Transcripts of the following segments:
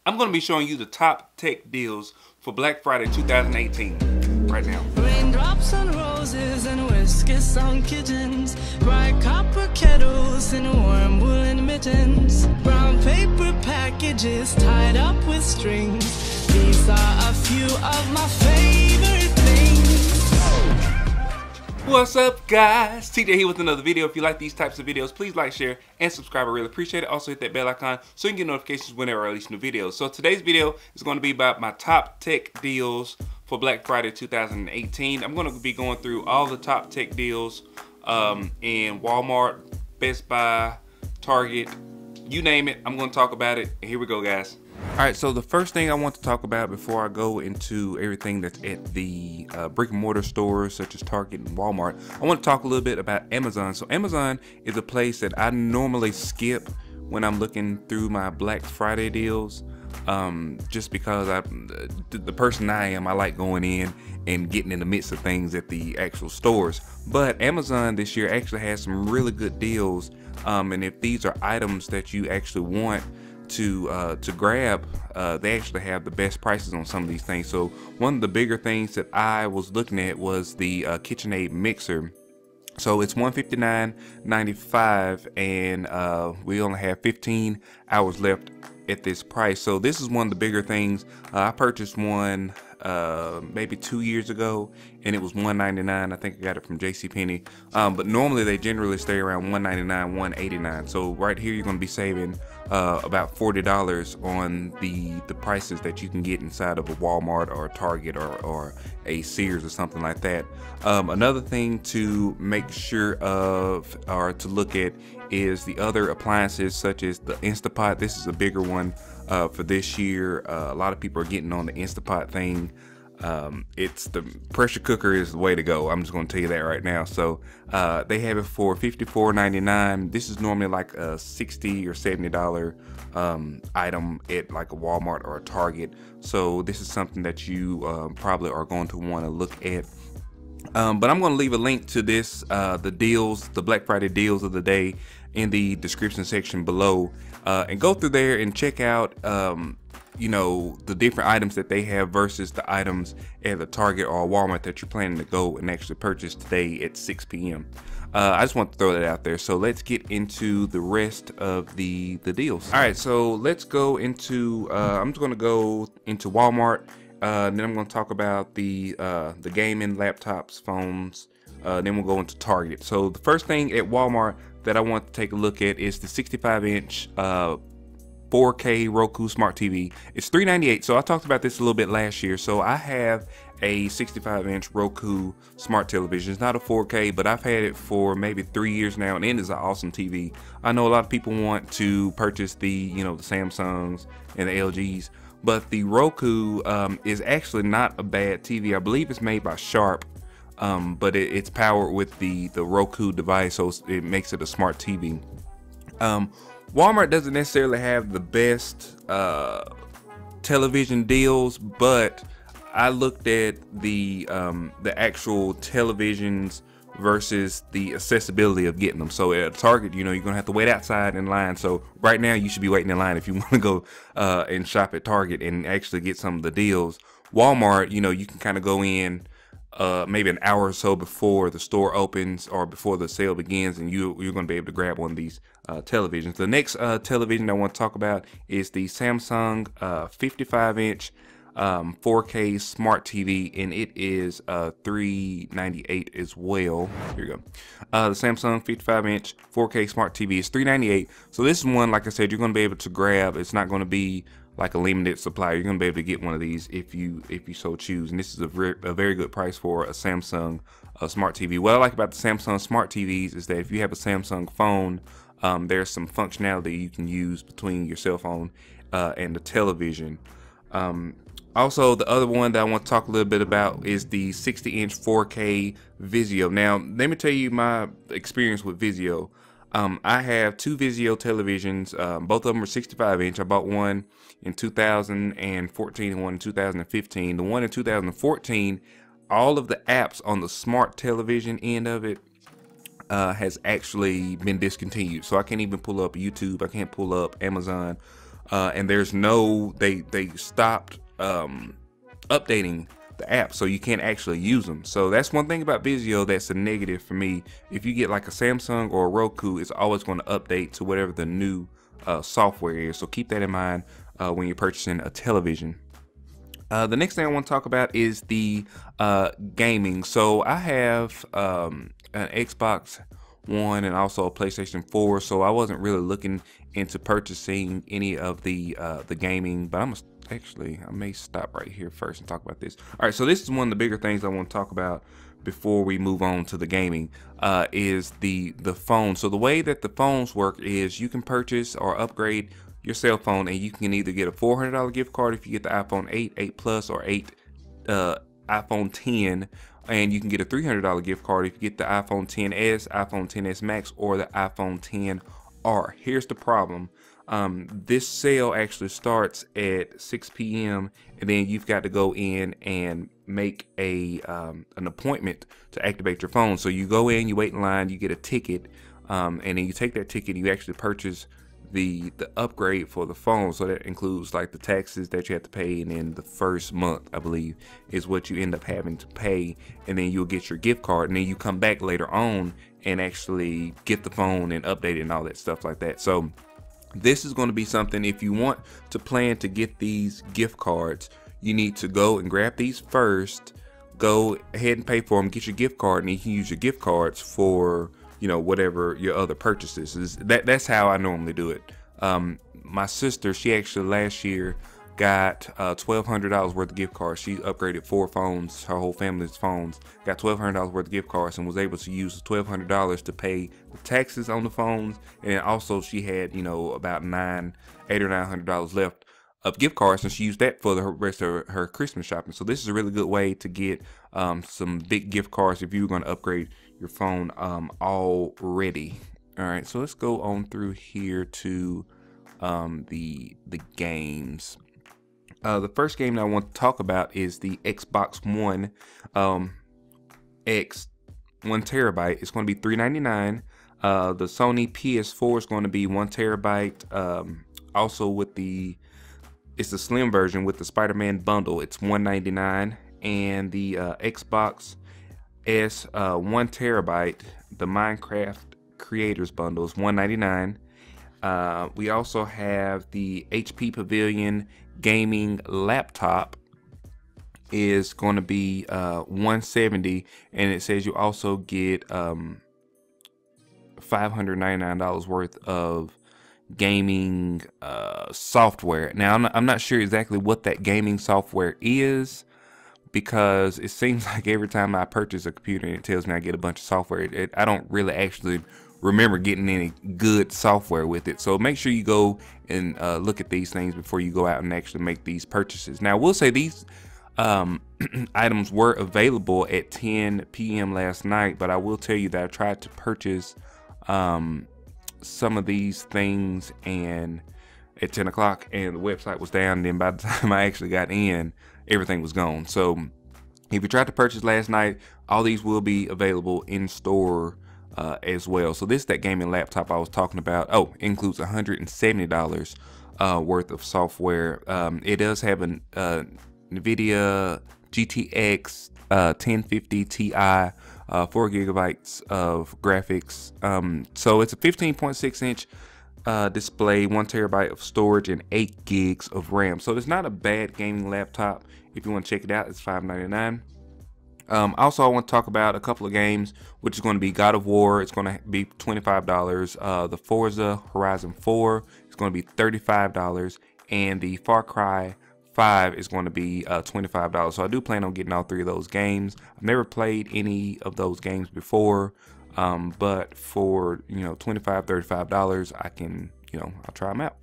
I'm going to be showing you the top tech deals for Black Friday 2018 right now. Raindrops on roses and whiskers on kittens, bright copper kettles and warm woolen mittens, brown paper packages tied up with strings. These are a few of my favorite things. What's up, guys? TJ here with another video. If you like these types of videos, please like, share, and subscribe. I really appreciate it. Also hit that bell icon so you can get notifications whenever I release new videos. So today's video is going to be about my top tech deals for Black Friday 2018. I'm going to be going through all the top tech deals in Walmart, Best Buy, Target, you name it. I'm going to talk about it. And here we go, guys. All right, so the first thing I want to talk about before I go into everything that's at the brick and mortar stores such as Target and Walmart, I want to talk a little bit about Amazon. So Amazon is a place that I normally skip when I'm looking through my Black Friday deals, just because the person I am, I like going in and getting in the midst of things at the actual stores. But Amazon this year actually has some really good deals, and if these are items that you actually want to grab, they actually have the best prices on some of these things. So one of the bigger things that I was looking at was the KitchenAid mixer. So it's $159.95, and we only have 15 hours left at this price. So this is one of the bigger things. I purchased one maybe 2 years ago, and it was $199. I think I got it from JCPenney, but normally they generally stay around $199, $189. So right here you're going to be saving about $40 on the prices that you can get inside of a Walmart or a Target or a Sears or something like that. Another thing to make sure of or to look at is the other appliances such as the Instapot. This is a bigger one for this year. A lot of people are getting on the Instapot thing. It's the pressure cooker is the way to go. I'm just going to tell you that right now. So they have it for $54.99. This is normally like a $60 or $70 item at like a Walmart or a Target. So this is something that you probably are going to want to look at. But I'm going to leave a link to this, the deals, the Black Friday deals of the day, in the description section below, and go through there and check out you know, the different items that they have versus the items at the Target or Walmart that you're planning to go and actually purchase today at 6 p.m. I just want to throw that out there. So let's get into the rest of the deals. All right, so let's go into I'm just going to go into Walmart. Then I'm going to talk about the gaming laptops, phones. Then we'll go into Target. So the first thing at Walmart that I want to take a look at is the 65-inch 4K Roku Smart TV. It's $398. So I talked about this a little bit last year. So I have a 65-inch Roku smart television. It's not a 4K, but I've had it for maybe 3 years now, and it is an awesome TV. I know a lot of people want to purchase the the Samsungs and the LGs, but the Roku is actually not a bad TV. I believe it's made by Sharp, but it's powered with the Roku device, so it makes it a smart TV. Walmart doesn't necessarily have the best television deals, but I looked at the actual televisions versus the accessibility of getting them. So at Target, you're gonna have to wait outside in line. So right now you should be waiting in line if you want to go and shop at Target and actually get some of the deals. Walmart, you can kind of go in maybe an hour or so before the store opens or before the sale begins, and you're going to be able to grab one of these televisions. The next television I want to talk about is the Samsung 55-inch 4K smart TV, and it is $398 as well. Here you go. The Samsung 55-inch 4K smart TV is $398. So this is one, like I said, you're going to be able to grab. It's not going to be like a limited supply. You're going to be able to get one of these if you so choose, and this is a very good price for a Samsung smart TV. What I like about the Samsung smart TVs is that if you have a Samsung phone, there's some functionality you can use between your cell phone and the television. Also, the other one that I want to talk a little bit about is the 60-inch 4K VIZIO. Now, let me tell you my experience with VIZIO. I have two VIZIO televisions. Both of them are 65-inch. I bought one in 2014 and one in 2015. The one in 2014, all of the apps on the smart television end of it has actually been discontinued. So I can't even pull up YouTube. I can't pull up Amazon. and there's no, they stopped updating the app, so you can't actually use them. So that's one thing about VIZIO that's a negative for me. If you get like a Samsung or a Roku, it's always going to update to whatever the new software is. So keep that in mind when you're purchasing a television. The next thing I want to talk about is the gaming. So I have an Xbox One and also a PlayStation 4, so I wasn't really looking into purchasing any of the gaming, but I may stop right here first and talk about this. All right, so this is one of the bigger things I want to talk about before we move on to the gaming, is the phone. So the way that the phones work is you can purchase or upgrade your cell phone, and you can either get a $400 gift card if you get the iPhone 8, 8 Plus, or 8 iPhone 10, and you can get a $300 gift card if you get the iPhone 10s, iPhone 10s Max, or the iPhone 10R. Here's the problem. This sale actually starts at 6 p.m. and then you've got to go in and make an appointment to activate your phone. So you go in, you wait in line, you get a ticket, and then you take that ticket and you actually purchase the upgrade for the phone. So that includes like the taxes that you have to pay, and then the first month, I believe, is what you end up having to pay, and then you'll get your gift card, and then you come back later on and actually get the phone and update it and all that stuff like that. So this is going to be something, if you want to plan to get these gift cards, you need to go and grab these first, go ahead and pay for them, get your gift card, and you can use your gift cards for, you know, whatever your other purchases is. That's how I normally do it. My sister, she actually last year got $1,200 worth of gift cards. She upgraded 4 phones, her whole family's phones, got $1,200 worth of gift cards, and was able to use the $1,200 to pay the taxes on the phones. And also she had, you know, about $800 or $900 left of gift cards, and she used that for the rest of her Christmas shopping. So this is a really good way to get some big gift cards if you're going to upgrade your phone already. All right, so let's go on through here to the games. The first game that I want to talk about is the Xbox One X 1 terabyte. It's going to be $399. The Sony PS4 is going to be 1 terabyte. Also with it's the slim version with the Spider-Man bundle. It's $199, and the Xbox S 1 terabyte, the Minecraft Creators bundle, is $199. We also have the HP Pavilion Gaming Laptop is going to be $170, and it says you also get $599 worth of gaming software. Now I'm not sure exactly what that gaming software is, because it seems like every time I purchase a computer and it tells me I get a bunch of software, I don't really actually remember getting any good software with it. So make sure you go and look at these things before you go out and actually make these purchases. Now, we'll say these items were available at 10 p.m. last night, but I will tell you that I tried to purchase some of these things and at 10 o'clock, and the website was down. And then by the time I actually got in, everything was gone. So if you tried to purchase last night, all these will be available in store as well. So this is that gaming laptop I was talking about. Oh, includes $170 worth of software. It does have an NVIDIA GTX 1050 Ti, 4 gigabytes of graphics. So it's a 15.6 inch display, 1 terabyte of storage, and 8 gigs of RAM. So it's not a bad gaming laptop. If you want to check it out, it's $599. Also, I want to talk about a couple of games, which is going to be God of War. It's going to be $25. The Forza Horizon 4 is going to be $35, and the Far Cry 5 is going to be $25. So I do plan on getting all 3 of those games. I've never played any of those games before, but for $25, $35, I can I'll try them out.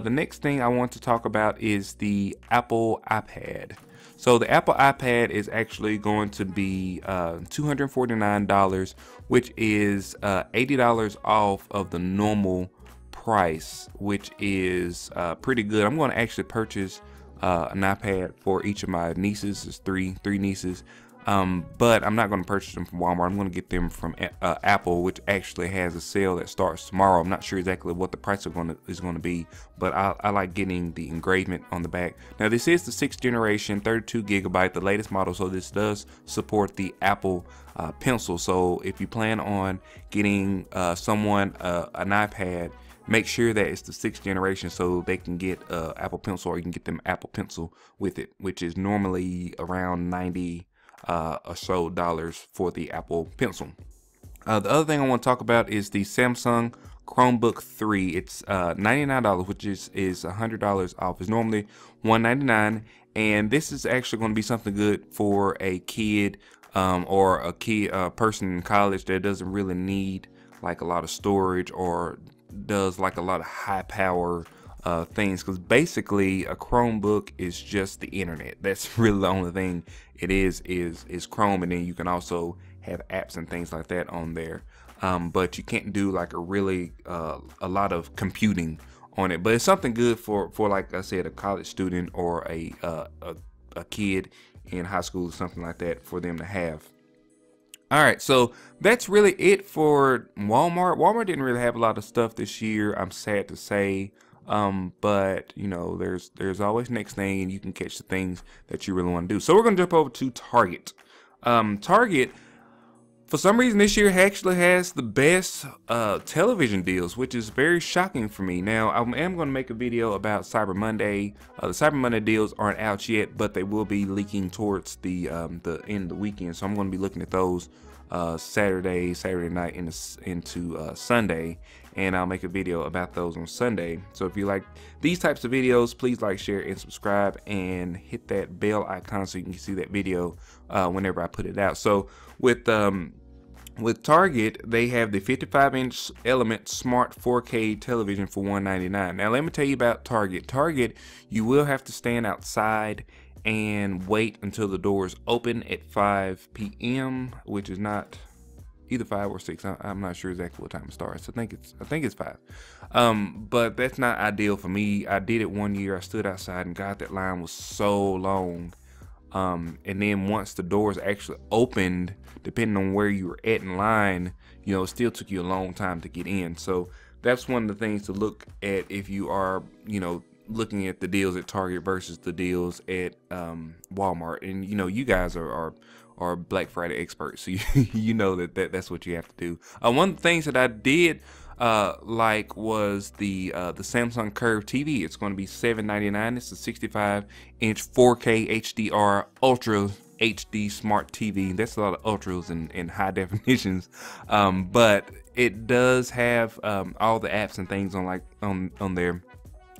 The next thing I want to talk about is the Apple iPad. So the Apple iPad is actually going to be $249, which is $80 off of the normal price, which is pretty good. I'm going to actually purchase an iPad for each of my nieces. There's three nieces. But I'm not going to purchase them from Walmart. I'm going to get them from Apple, which actually has a sale that starts tomorrow. I'm not sure exactly what the price is going to be, but I like getting the engravement on the back. Now this is the 6th generation, 32 gigabyte, the latest model, so this does support the Apple Pencil. So if you plan on getting someone an iPad, make sure that it's the 6th generation so they can get Apple Pencil, or you can get them Apple Pencil with it, which is normally around $90 or so for the Apple Pencil. The other thing I want to talk about is the Samsung Chromebook 3. It's $99, which is $100 off. It's normally $199, and this is actually going to be something good for a kid or a person in college that doesn't really need like a lot of storage, or does like a lot of high power things, because basically a Chromebook is just the internet. That's really the only thing it is Chrome, and then you can also have apps and things like that on there, but you can't do like a really a lot of computing on it. But it's something good for like I said, a college student or a kid in high school or something like that, for them to have. All right, so that's really it for Walmart. Walmart didn't really have a lot of stuff this year, I'm sad to say. But you know, there's always next thing, and you can catch the things that you really want to do. So we're gonna jump over to Target. Target, for some reason this year, actually has the best television deals, which is very shocking for me. Now I am going to make a video about Cyber Monday. The Cyber Monday deals aren't out yet, but they will be leaking towards the end of the weekend. So I'm going to be looking at those Saturday night into Sunday, and I'll make a video about those on Sunday. So if you like these types of videos, please like, share, and subscribe, and hit that bell icon so you can see that video whenever I put it out. So with Target, they have the 55-inch Element Smart 4K television for $199. Now let me tell you about Target. Target, you will have to stand outside and wait until the doors open at 5 p.m., which is not either 5 or 6. I'm not sure exactly what time it starts. I think it's 5. But that's not ideal for me. I did it one year. I stood outside, and God, that line was so long. And then once the doors actually opened, depending on where you were at in line, you know, it still took you a long time to get in. So that's one of the things to look at if you are, you know, looking at the deals at Target versus the deals at Walmart. And you know, you guys are Black Friday experts, so you know that's what you have to do. One of the things that I did like was the Samsung Curve TV. It's going to be $799. It's a 65-inch 4K HDR Ultra HD Smart TV. That's a lot of ultras and high definitions, but it does have all the apps and things on there.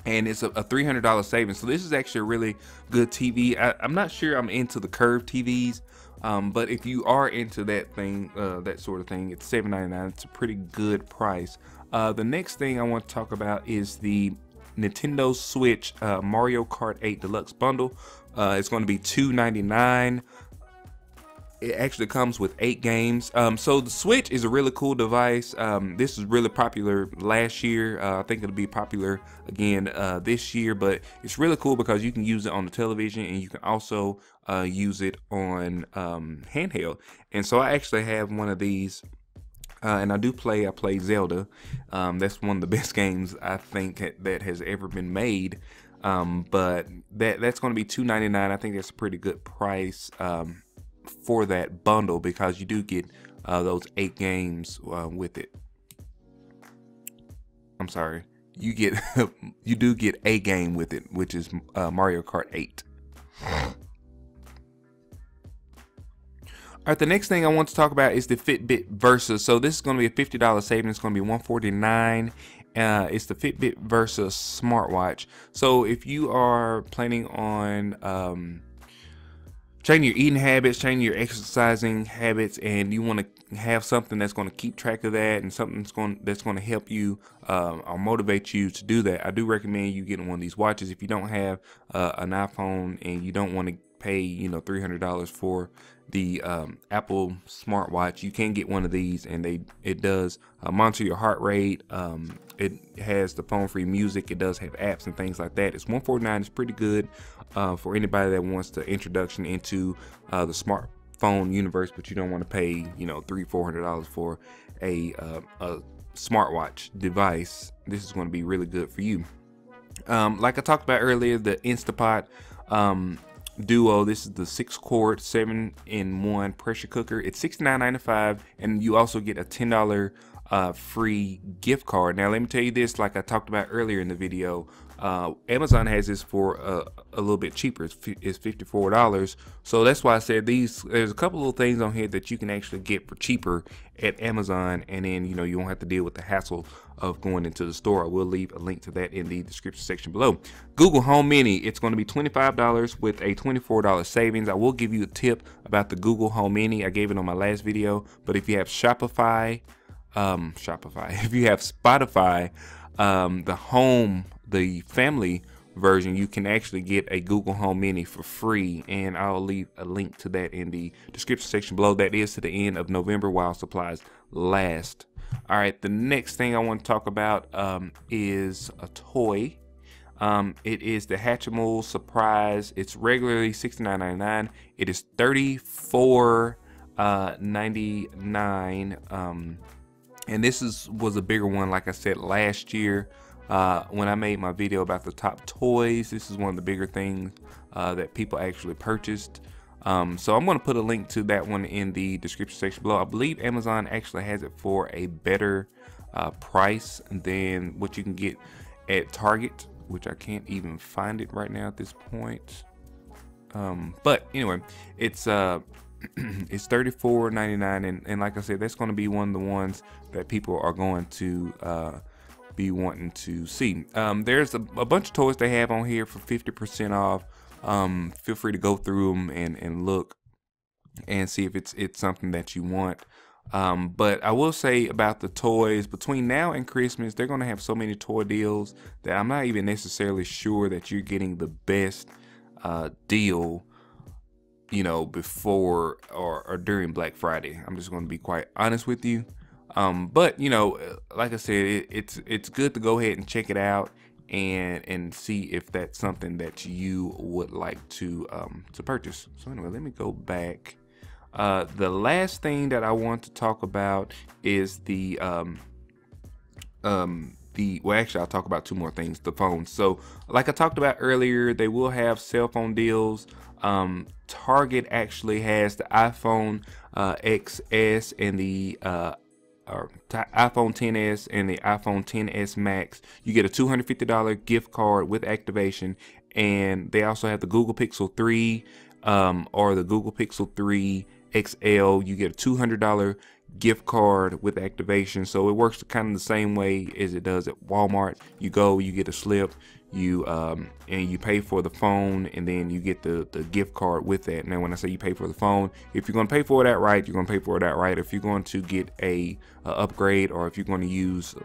And it's a $300 savings. So this is actually a really good TV. I'm not sure I'm into the curved TVs, but if you are into that thing, that sort of thing, it's $799. It's a pretty good price. The next thing I want to talk about is the Nintendo Switch Mario Kart 8 Deluxe Bundle. It's going to be $299. It actually comes with 8 games. So the Switch is a really cool device. This was really popular last year. I think it'll be popular again this year, but it's really cool because you can use it on the television, and you can also use it on handheld. And so I actually have one of these, and I play Zelda. That's one of the best games I think that has ever been made. But that's going to be $299. I think that's a pretty good price for that bundle, because you do get those 8 games with it. I'm sorry, you do get a game with it, which is Mario Kart 8. All right, the next thing I want to talk about is the Fitbit Versa. So this is going to be a $50 savings. It's going to be $149. It's the Fitbit Versa smartwatch. So if you are planning on changing your eating habits, changing your exercising habits, and you want to have something that's going to keep track of that, and something that's going to help you or motivate you to do that, I do recommend you getting one of these watches. If you don't have an iPhone and you don't want to pay, you know, $300 for the Apple smartwatch, you can get one of these, and it does monitor your heart rate. It has the phone-free music. It does have apps and things like that. It's $149. It's pretty good for anybody that wants the introduction into the phone universe, but you don't want to pay, you know, $300-400 for a smartwatch device, this is going to be really good for you. Like I talked about earlier, the Instapot Duo, this is the 6-quart 7-in-1 pressure cooker. It's $69.95, and you also get a $10 free gift card. Now let me tell you this, like I talked about earlier in the video, Amazon has this for a little bit cheaper. It's $54. So that's why I said there's a couple of things on here that you can actually get for cheaper at Amazon, and then, you know, you won't have to deal with the hassle of going into the store. I will leave a link to that in the description section below. Google Home Mini, it's going to be $25 with a $24 savings. I will give you a tip about the Google Home Mini. I gave it on my last video, but if you have Shopify, if you have Spotify, the family version, you can actually get a Google Home Mini for free, and I'll leave a link to that in the description section below. That is to the end of November while supplies last. All right, the next thing I want to talk about is a toy. It is the Hatchimal Surprise. It's regularly $69.99. It is $34.99. And this was a bigger one, like I said, last year when I made my video about the top toys. This is one of the bigger things that people actually purchased. So I'm going to put a link to that one in the description section below. I believe Amazon actually has it for a better price than what you can get at Target, which I can't even find it right now at this point. But anyway, it's it's $34.99, and like I said, that's going to be one of the ones that people are going to be wanting to see. There's a bunch of toys they have on here for 50% off. Feel free to go through them and look and see if it's something that you want. But I will say about the toys, between now and Christmas, they're going to have so many toy deals that I'm not even necessarily sure that you're getting the best deal, you know, before or during Black Friday. I'm just going to be quite honest with you. But you know, like I said, it's good to go ahead and check it out and see if that's something that you would like to purchase. So anyway, let me go back. The last thing that I want to talk about is well, actually I'll talk about two more things, the phones. So like I talked about earlier, they will have cell phone deals. Target actually has the iPhone XS and the iPhone XS and the iPhone XS Max. You get a $250 gift card with activation, and they also have the Google Pixel 3 or the Google Pixel 3 XL. You get a $200 gift card with activation. So it works kind of the same way as it does at Walmart. You go, you get a slip, and you pay for the phone, and then you get the gift card with that. Now when I say you pay for the phone, if you're going to pay for it outright, you're going to pay for it outright. If you're going to get a upgrade, or if you're going to use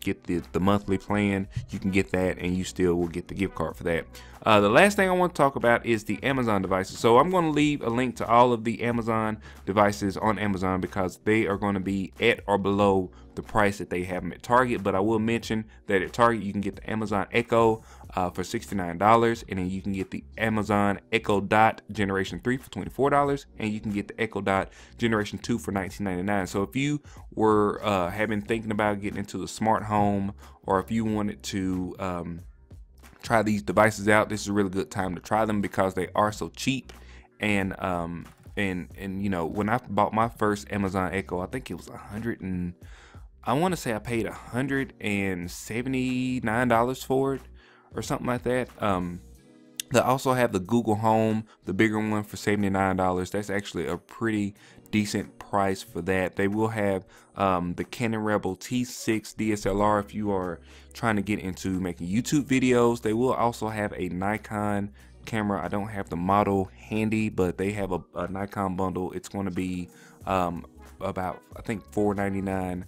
get the monthly plan, you can get that, and you still will get the gift card for that. The last thing I want to talk about is the Amazon devices. So I'm going to leave a link to all of the Amazon devices on Amazon because they are going to be at or below the price that they have them at Target. But I will mention that at Target you can get the Amazon Echo for $69, and then you can get the Amazon Echo Dot Generation 3 for $24, and you can get the Echo Dot Generation 2 for $19.99. So if you were thinking about getting into the smart home, or if you wanted to try these devices out, this is a really good time to try them because they are so cheap. And you know, when I bought my first Amazon Echo, I think it was I want to say I paid $179 for it or something like that. They also have the Google Home, the bigger one, for $79. That's actually a pretty decent price for that. They will have the Canon Rebel T6 DSLR if you are trying to get into making YouTube videos. They will also have a Nikon camera. I don't have the model handy, but they have a Nikon bundle. It's going to be about, I think, $4.99.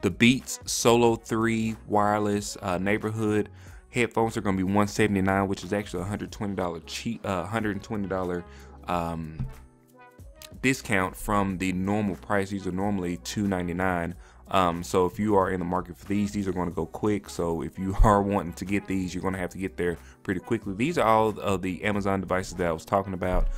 The Beats Solo 3 wireless neighborhood headphones are going to be $179, which is actually $120 cheap, $120 discount from the normal price. These are normally $299. So if you are in the market for these are going to go quick. So if you are wanting to get these, you're going to have to get there pretty quickly. These are all of the Amazon devices that I was talking about.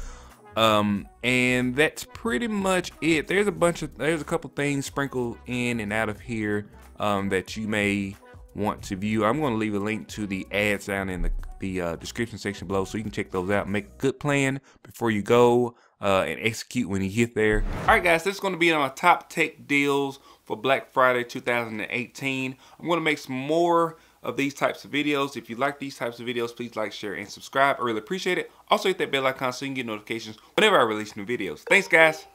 And that's pretty much it. There's a couple things sprinkled in and out of here that you may want to view. I'm going to leave a link to the ads down in the description section below, so you can check those out. Make a good plan before you go and execute when you get there. All right, guys, this is going to be on our top tech deals for Black Friday 2018. I'm going to make some more of these types of videos. If you like these types of videos, please like, share, and subscribe. I really appreciate it. Also hit that bell icon so you can get notifications whenever I release new videos. Thanks, guys.